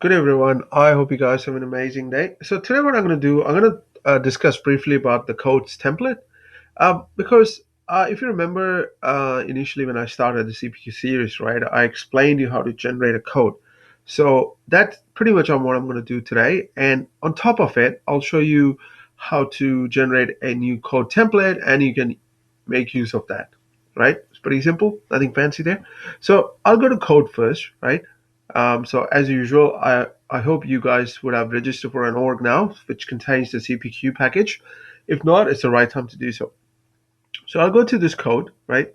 Good everyone. I hope you guys have an amazing day. So today, what I'm going to do, I'm going to discuss briefly about the codes template. Because if you remember, initially when I started the CPQ series, right, I explained you how to generate a code. So that's pretty much on what I'm going to do today. And on top of it, I'll show you how to generate a new code template, and you can make use of that. Right? It's pretty simple. Nothing fancy there. So I'll go to code first, right? So as usual, I hope you guys would have registered for an org now, which contains the CPQ package. If not, it's the right time to do so. So I'll go to this code, right?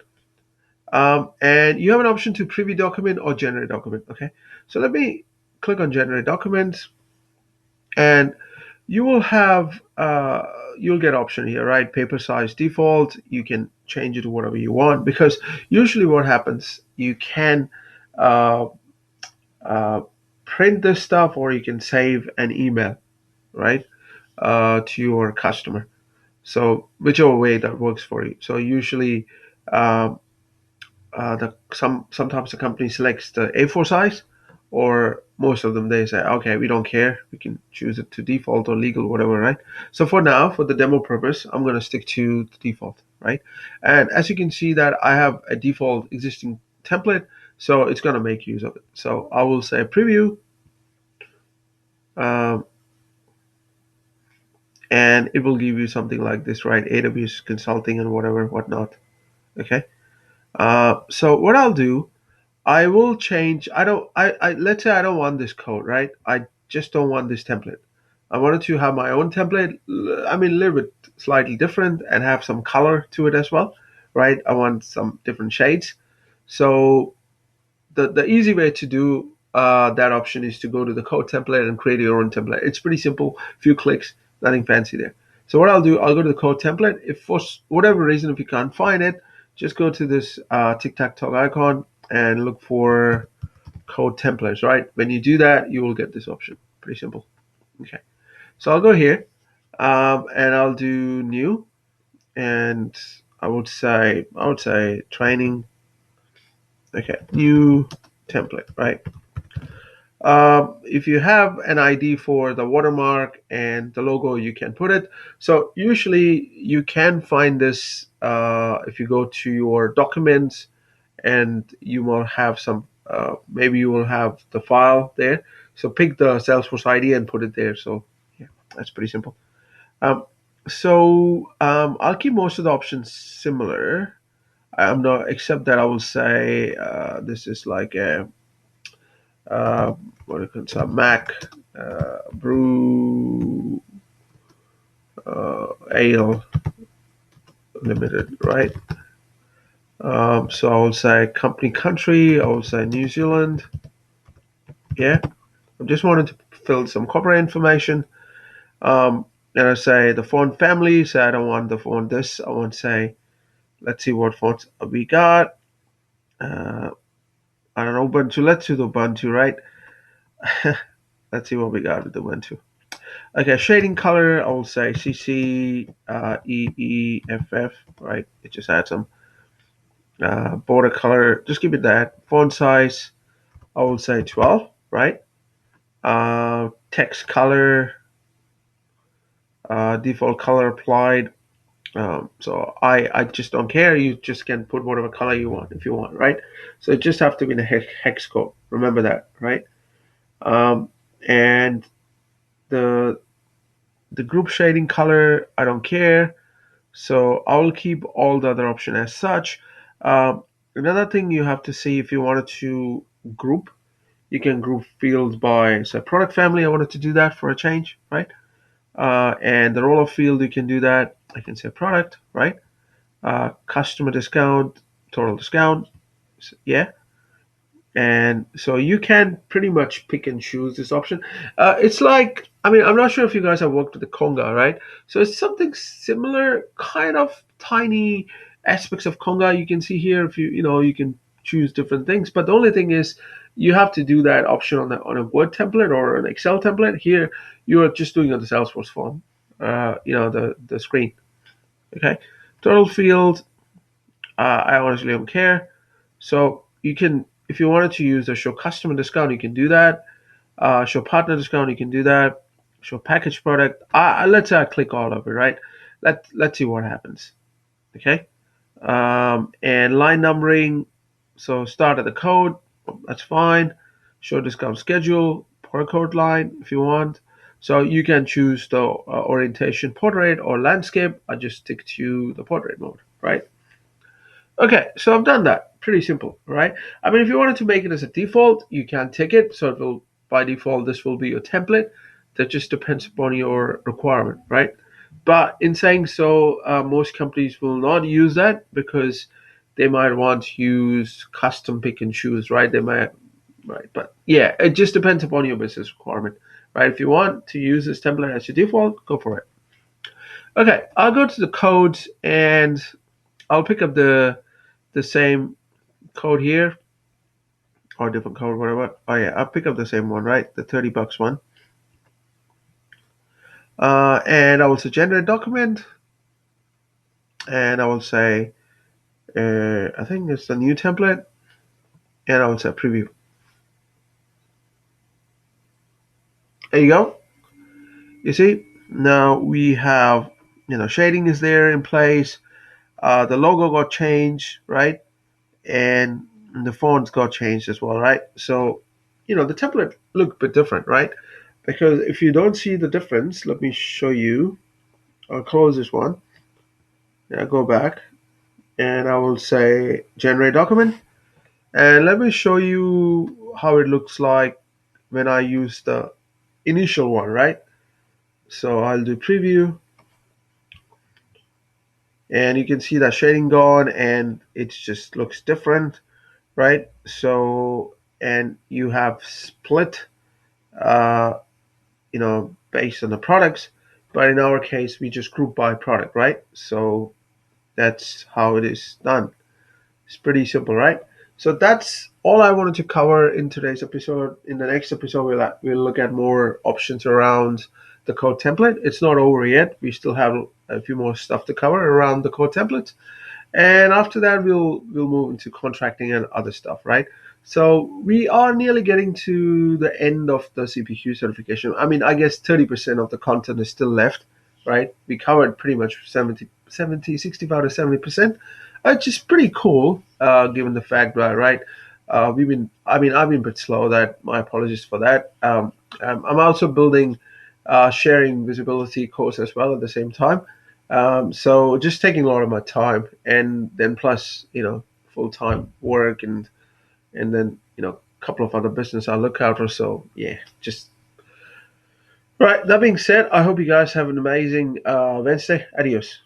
And you have an option to preview document or generate document. Okay. So let me click on generate document, and you will have you'll get option here, right? Paper size default. You can change it to whatever you want, because usually what happens, you can uh, uh, print this stuff, or you can save an email, right, to your customer. So whichever way that works for you. So usually, uh, sometimes the company selects the A4 size, or most of them they say, okay, we don't care, we can choose it to default or legal, whatever, right? So for now, for the demo purpose, I'm going to stick to the default, right? And as you can see that I have a default existing template, so it's going to make use of it. So I will say preview, um, and it will give you something like this, right? AWS consulting and whatever, whatnot. Okay. So what I'll do, I will change. I don't. I let's say I don't want this code, right? I just don't want this template. I wanted to have my own template. I mean, a little bit slightly different and have some color to it as well, right? I want some different shades. So the easy way to do that option is to go to the code template and create your own template. It's pretty simple, few clicks, nothing fancy there. So what I'll do, I'll go to the code template. If for whatever reason, if you can't find it, just go to this tic-tac-toe icon and look for code templates, right? When you do that, you will get this option. Pretty simple. Okay. So I'll go here, and I'll do new, and I would say training. Okay, new template, right? If you have an ID for the watermark and the logo, you can put it. So usually you can find this if you go to your documents, and you will have some, maybe you will have the file there. So pick the Salesforce ID and put it there. So yeah, that's pretty simple. Um, I'll keep most of the options similar. I'm not, except that I will say this is like a uh, what do you call it? Mac Brew Ale Limited, right? So I will say company country. I will say New Zealand. Yeah, I just wanted to fill some corporate information. And I say the font family. So I don't want the font this. I want to say, let's see what fonts we got. Uh, I don't know, Ubuntu. Let's do the Ubuntu, right? Let's see what we got with the Ubuntu. Okay, shading color, I will say CC EEFF, right? It just adds some border color. Just give it that. Font size, I will say 12, right? Text color, default color applied. So I just don't care. You just can put whatever color you want if you want, right? So it just have to be in a hex code. Remember that, right? Um, and the the group shading color, I don't care. So I will keep all the other option as such. Another thing you have to see, if you wanted to group, you can group fields by, say, product family. I wanted to do that for a change, right? And the roll of field, you can do that. I can say product, right? Customer discount, total discount, yeah. And so you can pretty much pick and choose this option. It's like, I mean, I'm not sure if you guys have worked with the Conga, right? So it's something similar, kind of tiny aspects of Conga you can see here. If you can choose different things. But the only thing is, you have to do that option on a Word template or an Excel template. Here, you are just doing it on the Salesforce form, the screen. Okay, total field. I honestly don't care. So you can, if you wanted to use the show customer discount, you can do that. Show partner discount, you can do that. Show package product. Let's say I click all of it, right? Let's see what happens. Okay. And line numbering. So start at the code. That's fine. Show discount schedule, product code line if you want. So you can choose the orientation portrait or landscape. I just stick to the portrait mode, right? Okay, so I've done that. Pretty simple, right? I mean, if you wanted to make it as a default, you can take it. So it will, by default, this will be your template. That just depends upon your requirement, right? But in saying so, most companies will not use that because they might want to use custom pick and choose, right? They might, right? But yeah, it just depends upon your business requirement, right? If you want to use this template as your default, go for it. Okay, I'll go to the codes and I'll pick up the same code here or different code, whatever. Oh yeah, I'll pick up the same one, right? The $30 one. And I will say generate document, and I will say I think it's the new template, and I will say preview. There you go. You see, now we have shading is there in place. The logo got changed, right? And the fonts got changed as well, right? So the template look a bit different, right? Because if you don't see the difference, let me show you. I'll close this one. I'll go back and I will say generate document. And let me show you how it looks like when I use the initial one, right? So I'll do preview and you can see that shading gone and it just looks different, right? So, and you have split, uh, based on the products, but in our case, we just group by product, right? So that's how it is done. It's pretty simple, right? So that's all I wanted to cover in today's episode. In the next episode, we'll look at more options around the code template. It's not over yet. We still have a few more stuff to cover around the code template. And after that, we'll move into contracting and other stuff, right? So we are nearly getting to the end of the CPQ certification. I mean, I guess 30% of the content is still left, right? We covered pretty much 65 to 70%, which is pretty cool, given the fact that, right? I've been a bit slow. That my apologies for that. I'm also building, sharing visibility course as well at the same time. So just taking a lot of my time, and then plus full time work, and then a couple of other business I look out or so. Yeah, just right. That being said, I hope you guys have an amazing Wednesday. Adios.